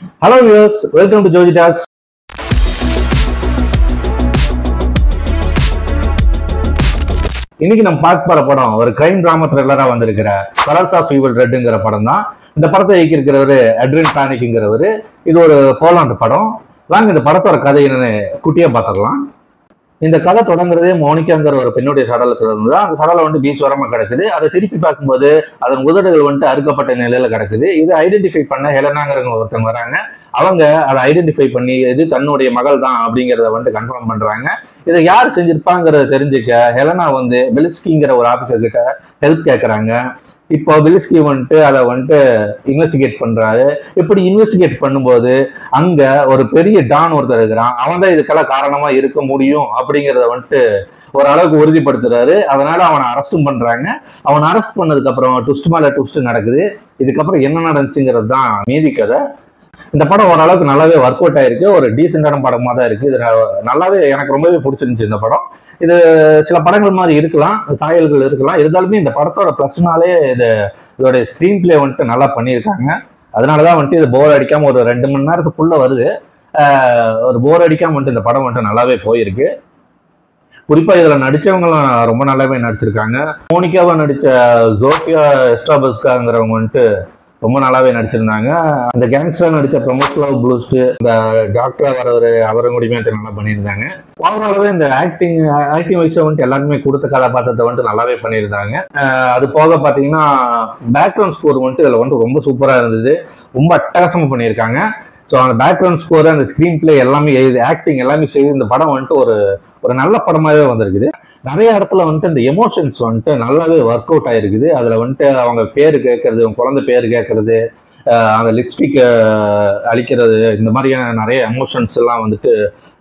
Hello viewers, welcome to Joji Talks. இன்னைக்கு நம்ம பார்க்க போற படம் ஒரு கிரைம் டிராமா த்ரில்லரா வந்திருக்கிற கலர்ஸ் ஆஃப் ஈவில் ரெட்ங்கிற படம் தான். இந்த படத்தை இயக்கியிருக்கிறவரு அட்ரின் பானிக்ங்கிறவரு. இது ஒரு போலாந்து படம். வாங்க இந்த படத்தோட கதை என்னன்னு குட்டியா பார்த்துடலாம். இந்த கதை தொடங்குறதே மோனிகாங்கிற ஒரு பெண்ணுடைய சடலத்துல இருந்து தான். அந்த சடலம் வந்து பீச் ஓரமா கிடக்குது. அதை திருப்பி பார்க்கும்போது அதன் உதடுகள் வந்துட்டு அறுக்கப்பட்ட நிலையில கிடக்குது. இதை ஐடென்டிஃபை பண்ண ஹெலனாங்கிறவங்க ஒருத்தவங்க வராங்க. அவங்க அதை ஐடென்டிஃபை பண்ணி இது தன்னுடைய மகள் தான் அப்படிங்கிறத வந்துட்டு கன்ஃபார்ம் பண்றாங்க. இதை யார் செஞ்சிருப்பாங்கிறத தெரிஞ்சுக்க ஹெலனா வந்து பெலிஸ்கிங்கிற ஒரு ஆபீசர் கிட்ட ஹெல்ப் கேட்கறாங்க. இப்போ பெலிஸ்கி வந்துட்டு அதை வந்துட்டு இன்வெஸ்டிகேட் பண்றாரு. இப்படி இன்வெஸ்டிகேட் பண்ணும்போது அங்க ஒரு பெரிய டான் ஒருத்தர் இருக்கிறான். அவன் தான் இதுக்கெல்லாம் காரணமா இருக்க முடியும் அப்படிங்கிறத வந்துட்டு ஓரளவுக்கு உறுதிப்படுத்துறாரு. அதனால அவனை அரெஸ்டும் பண்றாங்க. அவனை அரெஸ்ட் பண்ணதுக்கு அப்புறம் ட்விஸ்ட் மேல ட்விஸ்ட் நடக்குது. இதுக்கப்புறம் என்ன நடந்துச்சுங்கிறது தான் மீதி கதை. இந்த படம் ஓரளவுக்கு நல்லாவே ஒர்க் அவுட் ஆயிருக்கு. ஒரு டீசென்டான படமா தான் இருக்கு. இது நல்லாவே எனக்கு ரொம்பவே பிடிச்சிருந்துச்சு இந்த படம். இது சில படங்கள் மாதிரி இருக்கலாம், சாயல்கள் இருக்கலாம். இருந்தாலுமே இந்த படத்தோட பிளஸ்னாலே இதோட ஸ்க்ரீன் பிளே வந்துட்டு நல்லா பண்ணியிருக்காங்க. அதனாலதான் வந்துட்டு இது போர் அடிக்காம ஒரு 2 மணி நேரத்துக்குள்ள வருது. ஒரு போர் அடிக்காம வந்துட்டு இந்த படம் வந்துட்டு நல்லாவே போயிருக்கு. குறிப்பா இதுல நடிச்சவங்களும் ரொம்ப நல்லாவே நடிச்சிருக்காங்க. மோனிகாவா நடிச்ச ஜோஃபியா எஸ்டாபஸ்காங்கிறவங்க வந்துட்டு ரொம்ப நல்லாவே நடிச்சிருந்தாங்க. அந்த கேங்ஸ்டர் நடிச்ச ப்ரமோஸ்லாவ் ப்ளூஸ்ட், இந்த டாக்டரா வரவர் அவரும் கூடயுமே நல்லா பண்ணியிருந்தாங்க. ஓவராலாவே இந்த ஆக்டிங் வைஸை வந்துட்டு எல்லாருமே கொடுத்த கதாபாத்திரத்தை வந்துட்டு நல்லாவே பண்ணியிருந்தாங்க. அது போக பார்த்தீங்கன்னா பேக்ரவுண்ட் ஸ்கோர் வந்துட்டு இதில் வந்துட்டு ரொம்ப சூப்பராக இருந்தது. ரொம்ப அட்டகாசமாக பண்ணியிருக்காங்க. ஸோ அந்த பேக்ரவுண்ட் ஸ்கோர், அந்த ஸ்க்ரீன் பிளே எல்லாமே, ஆக்டிங் எல்லாமே செய்து இந்த படம் வந்துட்டு ஒரு நல்ல படமாகவே வந்திருக்குது. நிறைய இடத்துல வந்துட்டு இந்த எமோஷன்ஸ் வந்துட்டு நல்லாவே ஒர்க் அவுட் ஆயிருக்குது. அதுல வந்துட்டு அவங்க பேரு கேட்கறது, குழந்தை பேரு கேட்கறது, அந்த லிப்ஸ்டிக் அழிக்கிறது, இந்த மாதிரியான நிறைய எமோஷன்ஸ் எல்லாம் வந்துட்டு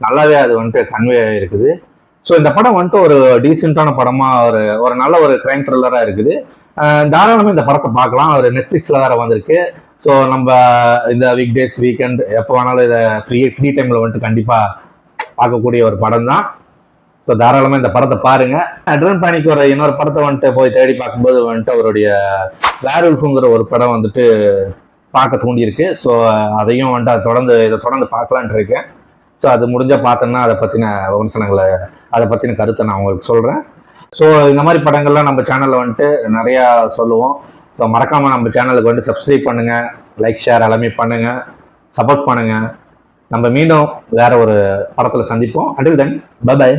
நல்லாவே அது வந்துட்டு கன்வே ஆயிருக்குது. ஸோ இந்த படம் வந்துட்டு ஒரு டீசென்டான படமா ஒரு நல்ல ஒரு கிரைம் த்ரில்லரா இருக்குது. தாராளமாக இந்த படத்தை பார்க்கலாம். ஒரு நெட்ஃபிளிக்ஸ்ல வேற வந்திருக்கு. ஸோ நம்ம இந்த வீக் டேஸ், வீக்கெண்ட் எப்போ வேணாலும் இதை ஃப்ரீ டைம்ல வந்துட்டு கண்டிப்பா பார்க்கக்கூடிய ஒரு படம் தான். ஸோ தாராளமாக இந்த படத்தை பாருங்க. அட்ரின் பானிக் இன்னொரு படத்தை வந்துட்டு போய் தேடி பார்க்கும்போது வந்துட்டு அவருடைய வேர்வல்ஃப்ங்கிற ஒரு படம் வந்துட்டு பார்க்க தூண்டியிருக்கு. ஸோ அதையும் வந்துட்டு இதை தொடர்ந்து பார்க்கலான் இருக்கேன். ஸோ அது முடிஞ்சா பார்த்தோன்னா அதை பற்றின விமர்சனங்களை, அதை பற்றின கருத்தை நான் உங்களுக்கு சொல்கிறேன். ஸோ இந்த மாதிரி படங்கள்லாம் நம்ம சேனலில் வந்துட்டு நிறையா சொல்லுவோம். ஸோ மறக்காமல் நம்ம சேனலுக்கு வந்து சப்ஸ்கிரைப் பண்ணுங்கள், லைக் ஷேர் எல்லாமே பண்ணுங்கள், சப்போர்ட் பண்ணுங்கள். நம்ம மீண்டும் வேற ஒரு படத்தில் சந்திப்போம். until then bye bye.